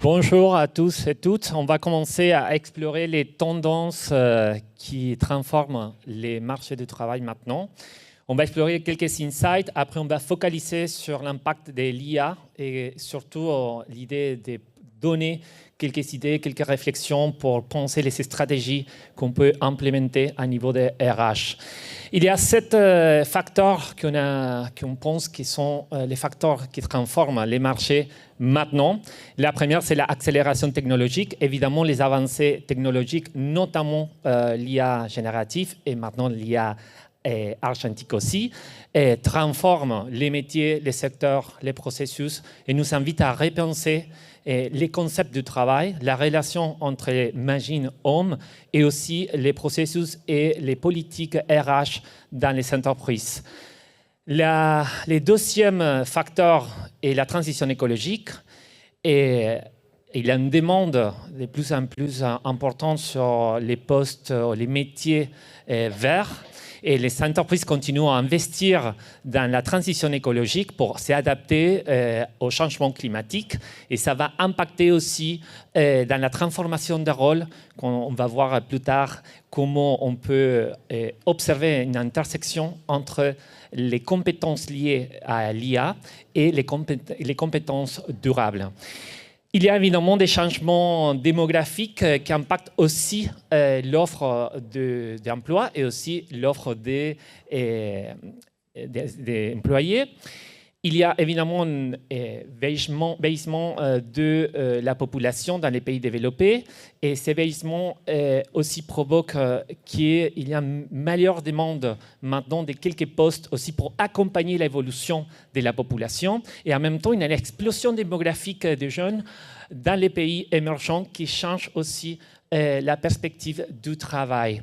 Bonjour à tous et toutes. On va commencer à explorer les tendances qui transforment les marchés du travail maintenant. On va explorer quelques insights. Après, on va focaliser sur l'impact de l'IA et surtout l'idée de donner quelques idées, quelques réflexions pour penser les stratégies qu'on peut implémenter à niveau de RH. Il y a 7 facteurs qu'on pense qui sont les facteurs qui transforment les marchés maintenant. La première, c'est l'accélération technologique. Évidemment, les avancées technologiques, notamment l'IA générative et maintenant l'IA argentique aussi, transforment les métiers, les secteurs, les processus et nous invitent à repenser les concepts du travail, la relation entre machines et hommes et aussi les processus et les politiques RH dans les entreprises. Le deuxième facteur est la transition écologique et il y a une demande de plus en plus importante sur les postes, les métiers verts. Et les entreprises continuent à investir dans la transition écologique pour s'adapter au changement climatique. Et ça va impacter aussi dans la transformation des rôles. On va voir plus tard comment on peut observer une intersection entre les compétences liées à l'IA et les compétences durables. Il y a évidemment des changements démographiques qui impactent aussi l'offre d'emploi et aussi l'offre des employés. Il y a évidemment un vieillissement de la population dans les pays développés et ce vieillissement aussi provoque qu'il y a une meilleure demande maintenant de quelques postes aussi pour accompagner l'évolution de la population et en même temps il y a une explosion démographique des jeunes dans les pays émergents qui change aussi la perspective du travail.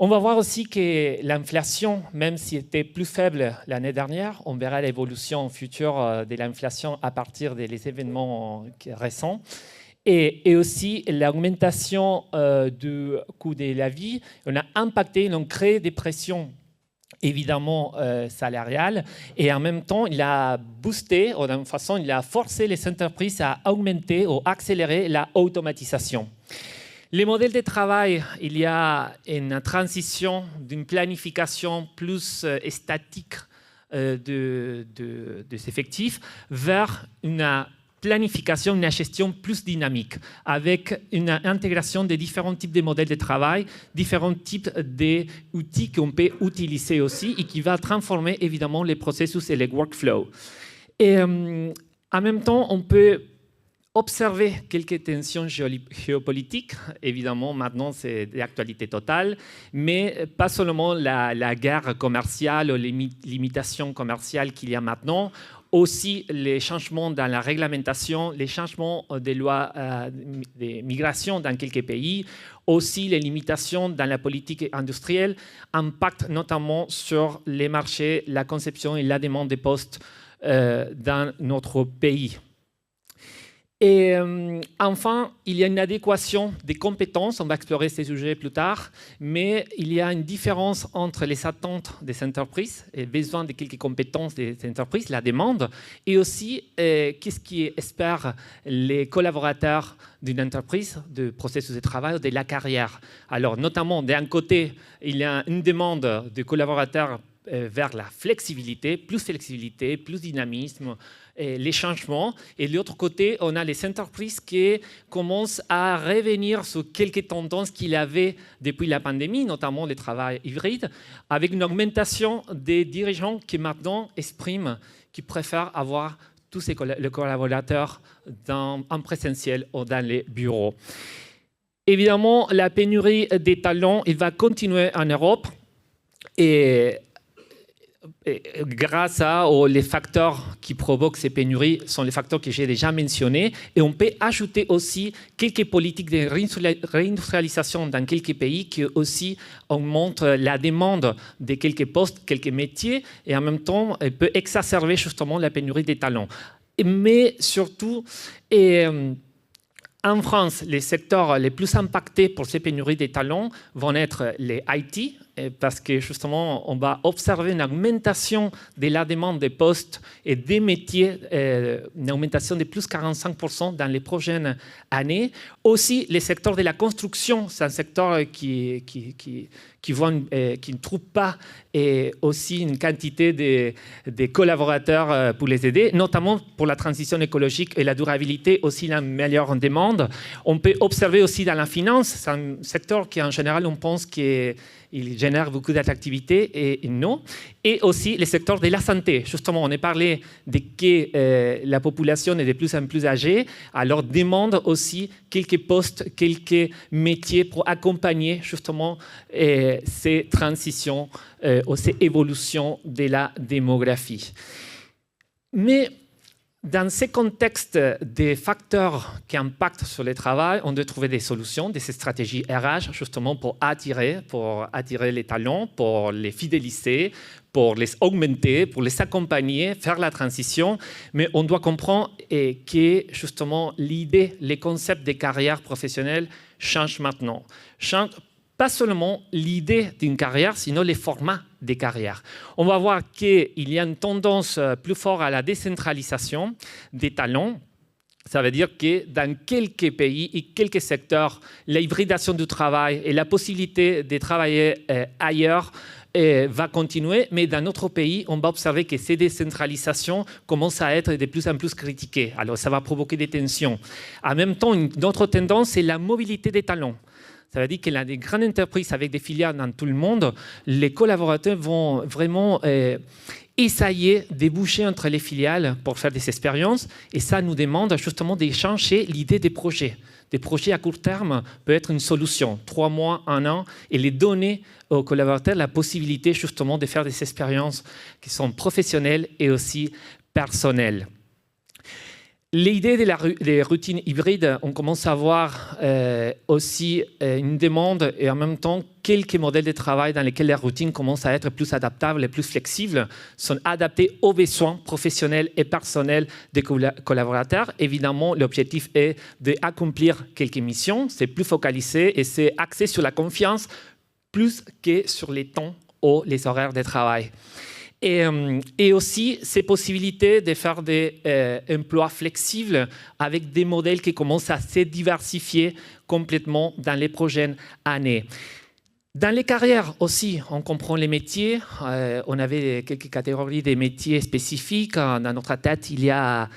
On va voir aussi que l'inflation, même si elle était plus faible l'année dernière, on verra l'évolution future de l'inflation à partir des événements récents. Et aussi l'augmentation du coût de la vie, on a impacté, on a créé des pressions évidemment salariales et en même temps il a boosté, d'une façon il a forcé les entreprises à augmenter ou accélérer la automatisation. Les modèles de travail, il y a une transition d'une planification plus statique des effectifs vers une planification, une gestion plus dynamique, avec une intégration de différents types de modèles de travail, différents types d'outils qu'on peut utiliser aussi et qui va transformer évidemment les processus et les workflows. Et en même temps, on peut observer quelques tensions géopolitiques. Évidemment, maintenant, c'est d'actualité totale, mais pas seulement la guerre commerciale ou les limitations commerciales qu'il y a maintenant, aussi les changements dans la réglementation, les changements des lois de migration dans quelques pays, aussi les limitations dans la politique industrielle impactent notamment sur les marchés, la conception et la demande des postes dans notre pays. Et enfin, il y a une adéquation des compétences, on va explorer ces sujets plus tard, mais il y a une différence entre les attentes des entreprises, et besoin de quelques compétences des entreprises, la demande, et aussi qu'est-ce qu'espèrent les collaborateurs d'une entreprise, du processus de travail, de la carrière. Alors notamment, d'un côté, il y a une demande des collaborateurs vers la flexibilité, plus dynamisme, les changements. Et de l'autre côté, on a les entreprises qui commencent à revenir sur quelques tendances qu'il y avait depuis la pandémie, notamment le travail hybride, avec une augmentation des dirigeants qui maintenant expriment qu'ils préfèrent avoir tous les collaborateurs en présentiel ou dans les bureaux. Évidemment, la pénurie des talents, il va continuer en Europe. Et grâce les facteurs qui provoquent ces pénuries sont les facteurs que j'ai déjà mentionnés. Et on peut ajouter aussi quelques politiques de réindustrialisation dans quelques pays qui aussi augmentent la demande de quelques postes, quelques métiers, et en même temps, elle peut exacerber justement la pénurie des talents. Mais surtout, en France, les secteurs les plus impactés pour ces pénuries des talents vont être les IT, parce que justement, on va observer une augmentation de la demande des postes et des métiers, une augmentation de plus de 45% dans les prochaines années. Aussi, le secteur de la construction, c'est un secteur qui ne trouve pas aussi une quantité de collaborateurs pour les aider, notamment pour la transition écologique et la durabilité, aussi la meilleure demande. On peut observer aussi dans la finance, c'est un secteur qui en général on pense qu'il génère beaucoup d'attractivité et non. Et aussi le secteur de la santé. Justement, on a parlé de que la population est de plus en plus âgée, alors demande aussi quelques postes, quelques métiers pour accompagner justement ces transitions, ces évolutions de la démographie. Mais dans ces contextes des facteurs qui impactent sur le travail, on doit trouver des solutions, des stratégies RH, justement pour attirer les talents, pour les fidéliser, pour les augmenter, pour les accompagner, faire la transition. Mais on doit comprendre que justement l'idée, les concepts des carrières professionnelles changent maintenant. Pas seulement l'idée d'une carrière, sinon les formats des carrières. On va voir qu'il y a une tendance plus forte à la décentralisation des talents. Ça veut dire que dans quelques pays et quelques secteurs, l'hybridation du travail et la possibilité de travailler ailleurs va continuer, mais dans notre pays, on va observer que ces décentralisations commencent à être de plus en plus critiquées. Alors, ça va provoquer des tensions. En même temps, une autre tendance, c'est la mobilité des talents. Ça veut dire qu'il y a des grandes entreprises avec des filiales dans tout le monde. Les collaborateurs vont vraiment essayer de bouger entre les filiales pour faire des expériences. Et ça nous demande justement de changer l'idée des projets. Des projets à court terme peut être une solution, 3 mois, 1 an, et les donner aux collaborateurs la possibilité justement de faire des expériences qui sont professionnelles et aussi personnelles. L'idée des routines hybrides, on commence à voir aussi une demande et en même temps quelques modèles de travail dans lesquels les routines commencent à être plus adaptables et plus flexibles, sont adaptés aux besoins professionnels et personnels des collaborateurs. Évidemment, l'objectif est d'accomplir quelques missions, c'est plus focalisé et c'est axé sur la confiance plus que sur les temps ou les horaires de travail. Et aussi ces possibilités de faire des emplois flexibles avec des modèles qui commencent à se diversifier complètement dans les prochaines années. Dans les carrières aussi, on comprend les métiers. On avait quelques catégories de métiers spécifiques. Dans notre tête, il y a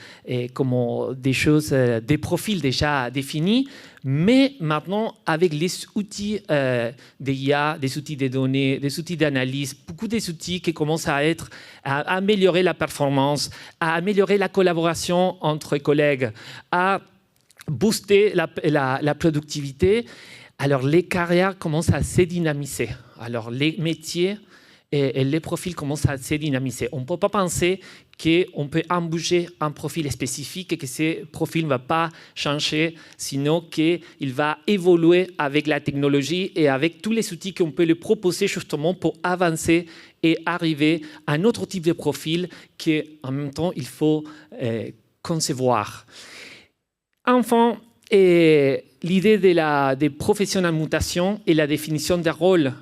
comme des choses, des profils déjà définis. Mais maintenant, avec les outils d'IA, des outils de données, des outils d'analyse, beaucoup des outils qui commencent à améliorer la performance, à améliorer la collaboration entre collègues, à booster la productivité. Alors, les carrières commencent à se dynamiser. Alors, les métiers et les profils commencent à se dynamiser. On ne peut pas penser qu'on peut embaucher un profil spécifique et que ce profil ne va pas changer, sinon qu'il va évoluer avec la technologie et avec tous les outils qu'on peut lui proposer justement pour avancer et arriver à un autre type de profil qu'en même temps, il faut concevoir. Enfin, l'idée des professions en mutation et la définition des rôles,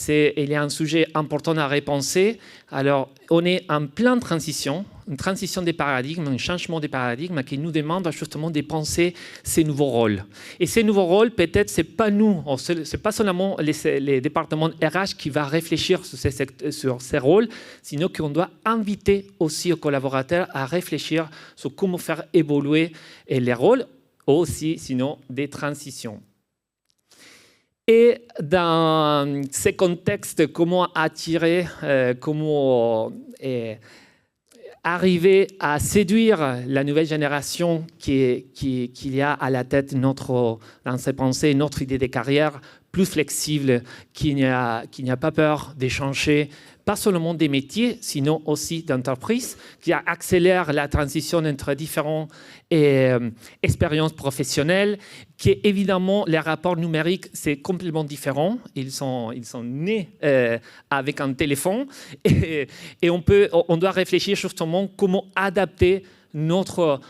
il y a un sujet important à repenser. Alors, on est en pleine transition, une transition des paradigmes, un changement des paradigmes qui nous demande justement de penser ces nouveaux rôles. Et ces nouveaux rôles, peut-être, ce n'est pas nous, ce n'est pas seulement les départements RH qui vont réfléchir sur ces rôles, sinon qu'on doit inviter aussi aux collaborateurs à réfléchir sur comment faire évoluer les rôles, aussi, sinon, des transitions. Et dans ces contextes, comment attirer, comment arriver à séduire la nouvelle génération qu'il y a à la tête dans ses pensées, notre idée de carrière plus flexible, qui n'a pas peur d'échanger, pas seulement des métiers, sinon aussi d'entreprises, qui accélère la transition entre différentes expériences professionnelles, qui évidemment, les rapports numériques, c'est complètement différent. Ils sont nés avec un téléphone et on doit réfléchir justement comment adapter notre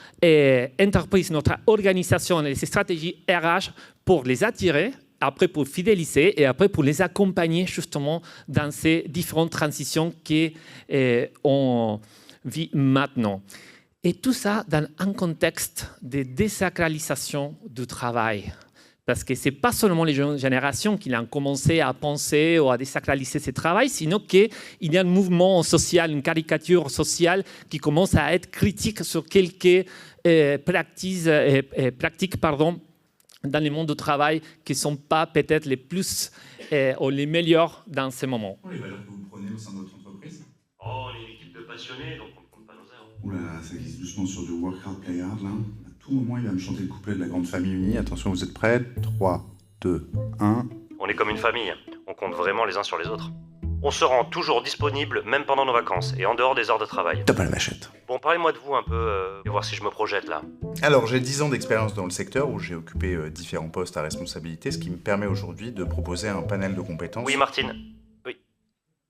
entreprise, notre organisation et ses stratégies RH pour les attirer après pour fidéliser et après pour les accompagner justement dans ces différentes transitions qu'on vit maintenant. Et tout ça dans un contexte de désacralisation du travail. Parce que ce n'est pas seulement les jeunes générations qui ont commencé à penser ou à désacraliser ce travail, sinon qu'il y a un mouvement social, une caricature sociale qui commence à être critique sur quelques pratiques dans le monde du travail qui ne sont pas peut-être les plus ou les meilleures dans ce moment. Les valeurs que vous prenez au sein de votre entreprise? Oh, on est une équipe de passionnés, donc on ne compte pas nos heures. Ouh là là, ça glisse doucement sur du work hard, play hard, là. À tout moment, il va me chanter le couplet de la grande famille unie. Attention, vous êtes prêts? 3, 2, 1... On est comme une famille, on compte vraiment les uns sur les autres. On se rend toujours disponible, même pendant nos vacances, et en dehors des heures de travail. Top à la machette. Bon, parlez-moi de vous un peu, et voir si je me projette là. Alors, j'ai 10 ans d'expérience dans le secteur où j'ai occupé différents postes à responsabilité, ce qui me permet aujourd'hui de proposer un panel de compétences. Oui, Martine. Oui.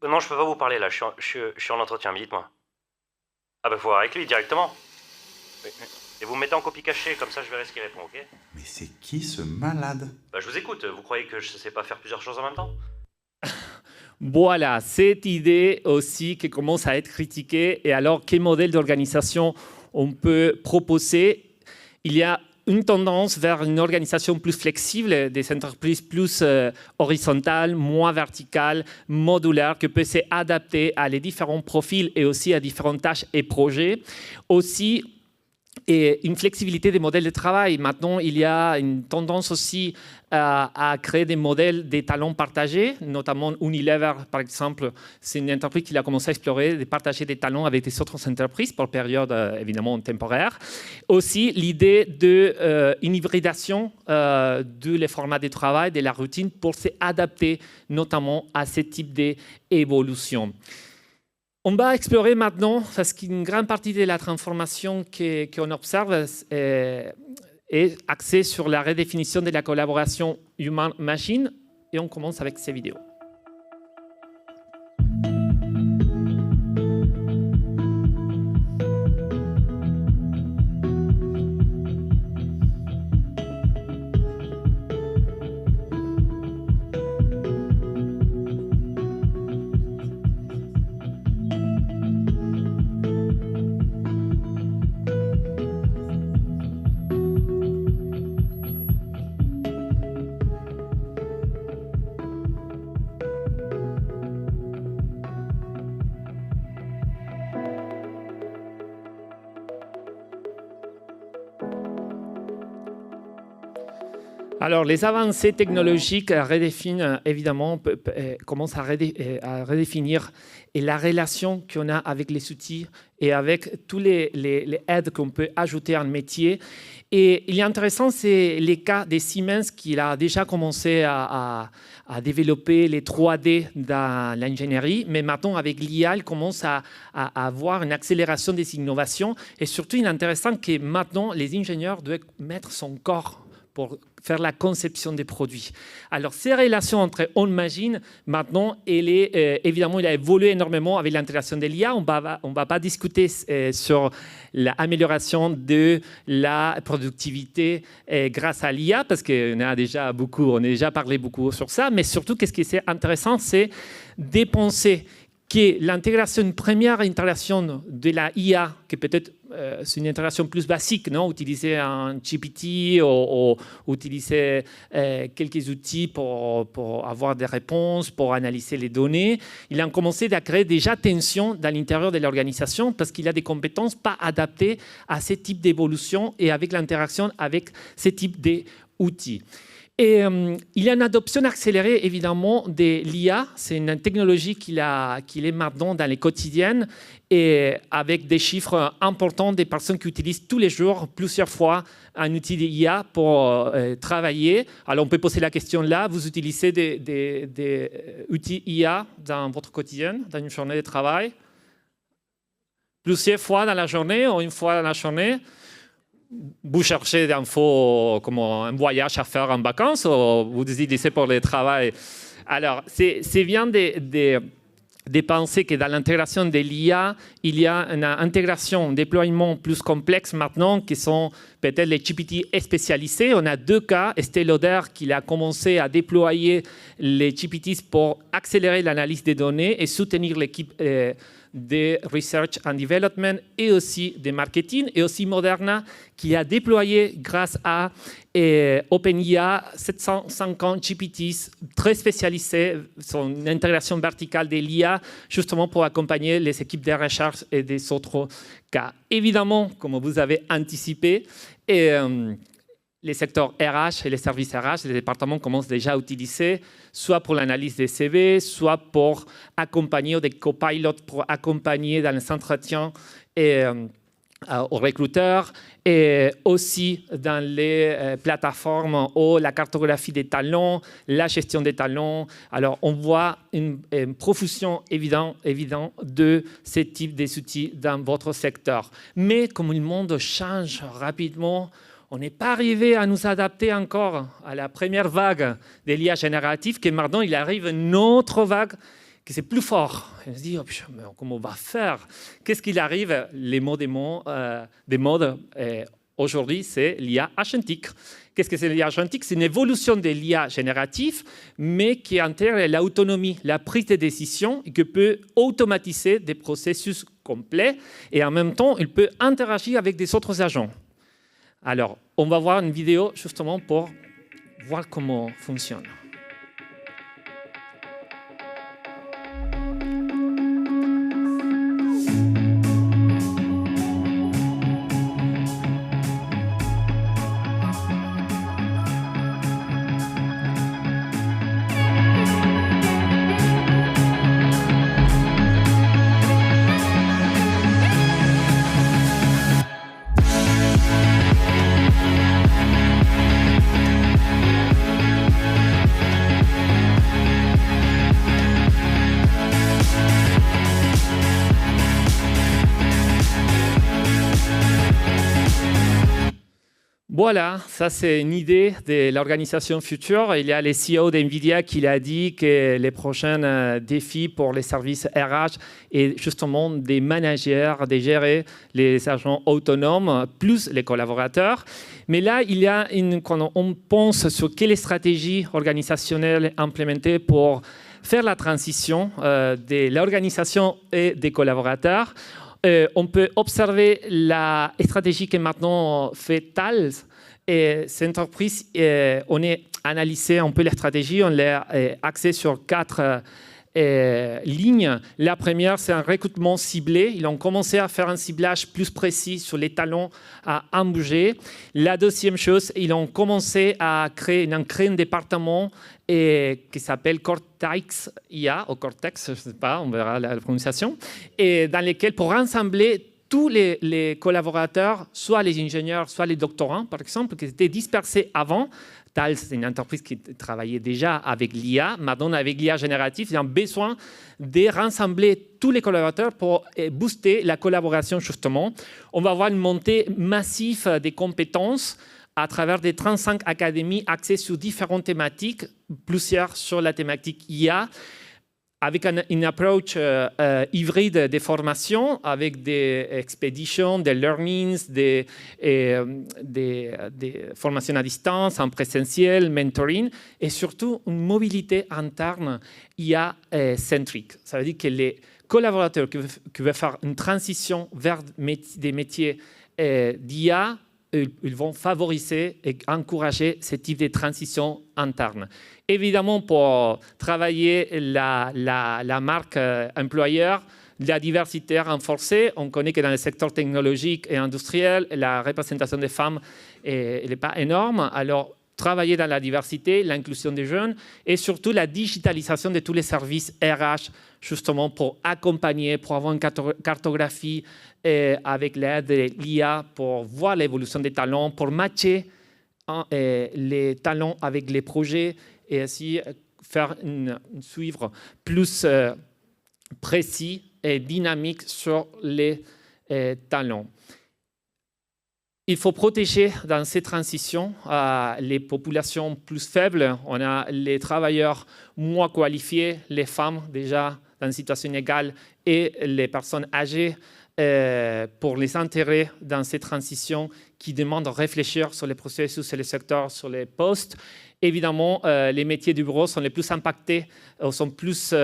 Non, je peux pas vous parler là, je suis en entretien, mais dites-moi. Ah bah faut voir avec lui directement. Oui. Et vous me mettez en copie cachée, comme ça je verrai ce qu'il répond, ok? Mais c'est qui ce malade? Bah je vous écoute, vous croyez que je sais pas faire plusieurs choses en même temps? Voilà, cette idée aussi qui commence à être critiquée. Et alors, quel modèle d'organisation on peut proposer? Il y a une tendance vers une organisation plus flexible, des entreprises plus horizontales, moins verticales, modulaires, qui peut s'adapter à les différents profils et aussi à différentes tâches et projets. Aussi, et une flexibilité des modèles de travail. Maintenant, il y a une tendance aussi à créer des modèles des talents partagés, notamment Unilever, par exemple. C'est une entreprise qui a commencé à explorer, de partager des talents avec des autres entreprises pour période évidemment temporaire. Aussi, l'idée d'une hybridation de les formats de travail, de la routine, pour s'adapter notamment à ce type d'évolution. On va explorer maintenant, parce qu'une grande partie de la transformation qu'on observe est axée sur la redéfinition de la collaboration humain-machine, et on commence avec ces vidéos. Alors, les avancées technologiques redéfinissent, évidemment, commencent à redéfinir la relation qu'on a avec les outils et avec tous les aides qu'on peut ajouter à un métier. Et il est intéressant, c'est les cas de Siemens qui a déjà commencé à développer les 3D dans l'ingénierie, mais maintenant, avec l'IA, il commence à avoir une accélération des innovations. Et surtout, il est intéressant que maintenant, les ingénieurs doivent mettre son corps pour faire la conception des produits. Alors, ces relations entre homme-machine, maintenant, évidemment, il a évolué énormément avec l'intégration de l'IA. On ne va pas discuter sur l'amélioration de la productivité grâce à l'IA, parce qu'on a déjà parlé beaucoup sur ça, mais surtout, qu'est-ce qui est intéressant, c'est de penser que l'intégration, une première intégration de la IA, qui peut-être c'est une intégration plus basique, non? Utiliser un GPT ou utiliser quelques outils pour avoir des réponses, pour analyser les données. Il a commencé à créer déjà tension dans l'intérieur de l'organisation parce qu'il a des compétences pas adaptées à ce type d'évolution et avec l'interaction avec ce type d'outils. Et il y a une adoption accélérée, évidemment, de l'IA. C'est une technologie qu'il est maintenant dans les quotidiennes et avec des chiffres importants des personnes qui utilisent tous les jours, plusieurs fois, un outil d'IA pour travailler. Alors, on peut poser la question là. Vous utilisez des outils IA dans votre quotidien, dans une journée de travail? Plusieurs fois dans la journée ou une fois dans la journée? Vous cherchez des infos comme un voyage à faire en vacances ou vous utilisez pour le travail? Alors, c'est bien de penser que dans l'intégration de l'IA, il y a une intégration, un déploiement plus complexe maintenant, qui sont peut-être les GPT spécialisés. On a 2 cas. Estée Lauder, qui a commencé à déployer les GPTs pour accélérer l'analyse des données et soutenir l'équipe de Research and Development et aussi de marketing, et aussi Moderna, qui a déployé grâce à OpenIA 750 GPTs très spécialisés, son intégration verticale de l'IA, justement pour accompagner les équipes de recherche et des autres cas. Évidemment, comme vous avez anticipé, les secteurs RH et les services RH, les départements commencent déjà à utiliser, soit pour l'analyse des CV, soit pour accompagner, ou des copilotes pour accompagner dans les entretiens aux recruteurs, et aussi dans les plateformes où la cartographie des talents, la gestion des talents. Alors, on voit une profusion évidente de ce type d'outils dans votre secteur. Mais comme le monde change rapidement, on n'est pas arrivé à nous adapter encore à la première vague de l'IA générative, que maintenant il arrive une autre vague qui c'est plus fort. Et on se dit, oh, mais comment on va faire? Qu'est-ce qu'il arrive? Les mots des modes aujourd'hui, c'est l'IA agentique. Qu'est-ce que c'est l'IA agentique? C'est une évolution de l'IA générative, mais qui intègre l'autonomie, la prise de décision, et qui peut automatiser des processus complets, et en même temps, il peut interagir avec des autres agents. Alors, on va voir une vidéo justement pour voir comment fonctionne. Voilà, ça c'est une idée de l'organisation future. Il y a le CEO d'NVIDIA qui a dit que les prochains défis pour les services RH est justement des managers, de gérer les agents autonomes, plus les collaborateurs. Mais là, quand on pense sur quelle stratégie organisationnelle implémenter pour faire la transition de l'organisation et des collaborateurs, on peut observer la stratégie que maintenant fait Thales. Et cette entreprise, on a analysé un peu les stratégies, on l'a axé sur 4 lignes. La première, c'est un recrutement ciblé. Ils ont commencé à faire un ciblage plus précis sur les talents à embaucher. La deuxième chose, ils ont commencé à créer un département qui s'appelle Cortex IA, ou Cortex, je ne sais pas, on verra la prononciation, et dans lequel, pour rassembler tous les collaborateurs, soit les ingénieurs, soit les doctorants, par exemple, qui étaient dispersés avant. Thales, c'est une entreprise qui travaillait déjà avec l'IA. Maintenant, avec l'IA générative, ils ont besoin de rassembler tous les collaborateurs pour booster la collaboration, justement. On va avoir une montée massive des compétences à travers des 35 académies axées sur différentes thématiques, plusieurs sur la thématique IA, avec une approche hybride des formations, avec des expéditions, des learnings, des formations à distance, en présentiel, mentoring, et surtout une mobilité interne IA-centrique. Ça veut dire que les collaborateurs qui veulent faire une transition vers des métiers d'IA, ils vont favoriser et encourager ce type de transition interne. Évidemment, pour travailler la marque employeur, la diversité renforcée, on connaît que dans le secteur technologique et industriel, la représentation des femmes n'est pas énorme. Alors, travailler dans la diversité, l'inclusion des jeunes et surtout la digitalisation de tous les services RH, justement pour accompagner, pour avoir une cartographie avec l'aide de l'IA pour voir l'évolution des talents, pour matcher les talents avec les projets et ainsi faire suivre plus précis et dynamique sur les talents. Il faut protéger dans ces transitions les populations plus faibles. On a les travailleurs moins qualifiés, les femmes déjà dans une situation égale et les personnes âgées pour les intégrer dans ces transitions qui demandent de réfléchir sur les processus, sur les secteurs, sur les postes. Évidemment, les métiers du bureau sont les plus impactés, sont plus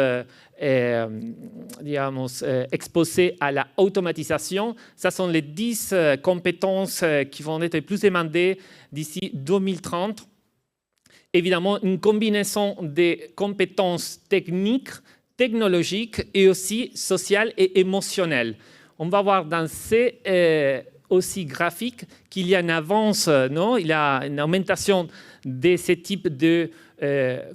exposés à la automatisation. Ce sont les 10 compétences qui vont être les plus demandées d'ici 2030. Évidemment, une combinaison des compétences techniques, technologiques et aussi sociales et émotionnelles. On va voir dans ces aussi graphiques qu'il y a une avance, non? Il y a une augmentation de ce type de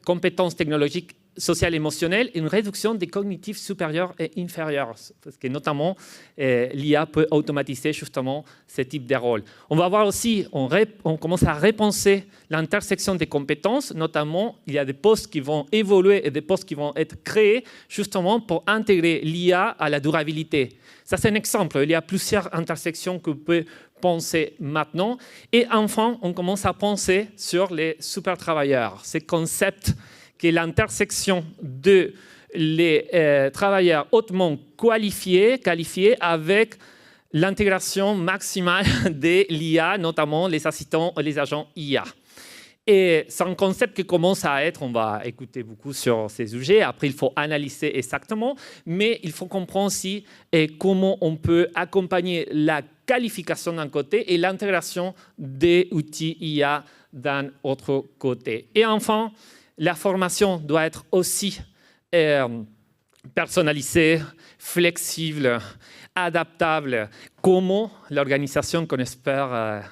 compétences technologiques, sociales et émotionnelles et une réduction des cognitifs supérieurs et inférieurs. Parce que notamment, l'IA peut automatiser justement ce type de rôle. On va voir aussi, on commence à repenser l'intersection des compétences, notamment il y a des postes qui vont évoluer et des postes qui vont être créés justement pour intégrer l'IA à la durabilité. Ça, c'est un exemple. Il y a plusieurs intersections que vous pouvez penser maintenant. Et enfin, on commence à penser sur les super travailleurs, ces concepts qui est l'intersection de les travailleurs hautement qualifiés avec l'intégration maximale de l'IA, notamment les assistants et les agents IA. Et c'est un concept qui commence à être, on va écouter beaucoup sur ces sujets, après il faut analyser exactement, mais il faut comprendre aussi comment on peut accompagner la qualification d'un côté et l'intégration des outils IA d'un autre côté. Et enfin, la formation doit être aussi personnalisée, flexible, adaptable. Comment l'organisation qu'on espère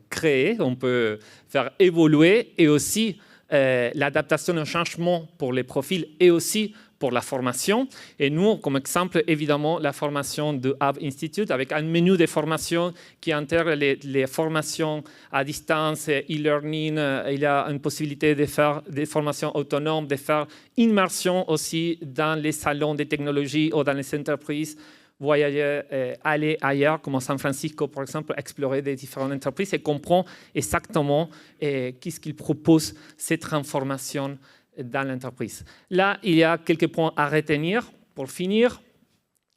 créer, on peut faire évoluer et aussi l'adaptation au changement pour les profils et aussi pour la formation. Et nous, comme exemple, évidemment, la formation de Hub Institute avec un menu de formation qui intègre les formations à distance, e-learning. Il y a une possibilité de faire des formations autonomes, de faire immersion aussi dans les salons de technologie ou dans les entreprises, voyager, aller ailleurs, comme à San Francisco, par exemple, explorer des différentes entreprises et comprendre exactement qu'est-ce qu'ils proposent, cette transformation dans l'entreprise. Là, il y a quelques points à retenir pour finir.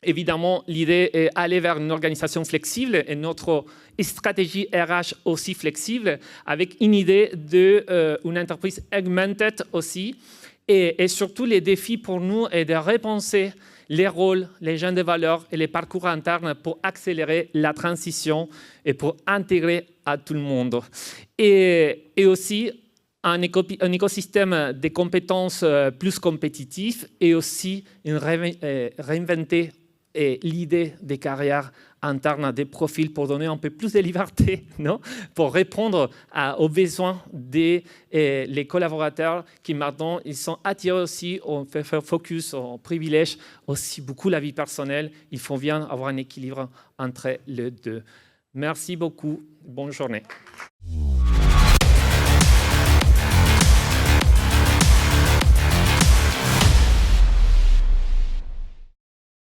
Évidemment, l'idée est d'aller vers une organisation flexible et notre stratégie RH aussi flexible avec une idée d'une entreprise augmented aussi. Et surtout, les défis pour nous est de repenser les rôles, les chaînes de valeur et les parcours internes pour accélérer la transition et pour intégrer à tout le monde. Et aussi, un écosystème de compétences plus compétitif et aussi réinventer l'idée des carrières internes, des profils pour donner un peu plus de liberté, non? Pour répondre aux besoins des les collaborateurs qui maintenant ils sont attirés aussi, on fait faire focus, on privilège aussi beaucoup la vie personnelle. Il faut bien avoir un équilibre entre les deux. Merci beaucoup, bonne journée.